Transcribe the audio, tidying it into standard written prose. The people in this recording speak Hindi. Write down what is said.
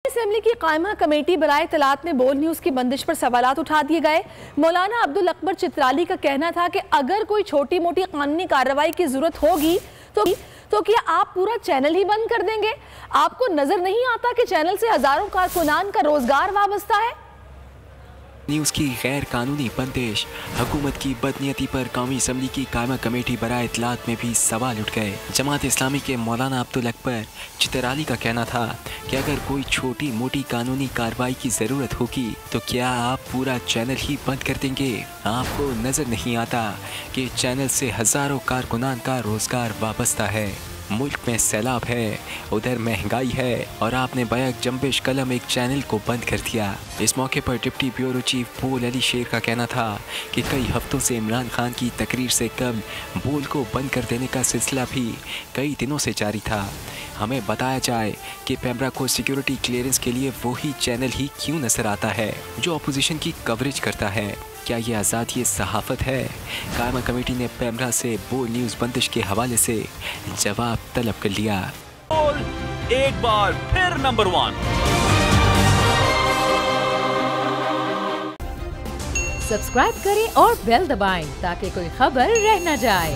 असेंबली की कायमा कमेटी बराए इत्तलात में बोल न्यूज़ की बंदिश पर सवालात उठा दिए गए। मौलाना अब्दुल अकबर चित्राली का कहना था कि अगर कोई छोटी मोटी कानूनी कार्रवाई की जरूरत होगी तो क्या आप पूरा चैनल ही बंद कर देंगे? आपको नजर नहीं आता कि चैनल से हजारों कारकुनान का रोजगार वाबस्ता है? न्यूज़ की गैर कानूनी बंदिश, हुकूमत की बदनीयती पर कौमी असम्बली की कायमा कमेटी बराए इत्तलात में भी सवाल उठ गए। जमात इस्लामी के मौलाना अब्दुल अकबर चित्राली का कहना था कि अगर कोई छोटी मोटी कानूनी कार्रवाई की ज़रूरत होगी तो क्या आप पूरा चैनल ही बंद कर देंगे? आपको नज़र नहीं आता कि चैनल से हज़ारों कारकुनान का रोज़गार वाबस्ता है। मुल्क में सैलाब है, उधर महंगाई है और आपने बैक जंबिश कलम एक चैनल को बंद कर दिया। इस मौके पर डिप्टी ब्यूरो चीफ बोल अली शेर का कहना था कि कई हफ्तों से इमरान खान की तकरीर से कबल बोल को बंद कर देने का सिलसिला भी कई दिनों से जारी था। हमें बताया जाए कि पैमरा को सिक्योरिटी क्लियरेंस के लिए वही चैनल ही क्यों नजर आता है जो अपोजिशन की कवरेज करता है? क्या ये आज़ादी सहाफ़त है? कायमा कमेटी ने पैमरा से बोल न्यूज़ बंदिश के हवाले से जवाब तलब कर लिया। बोल एक बार फिर नंबर 1। सब्सक्राइब करें और बेल दबाएं ताकि कोई खबर रह न जाए।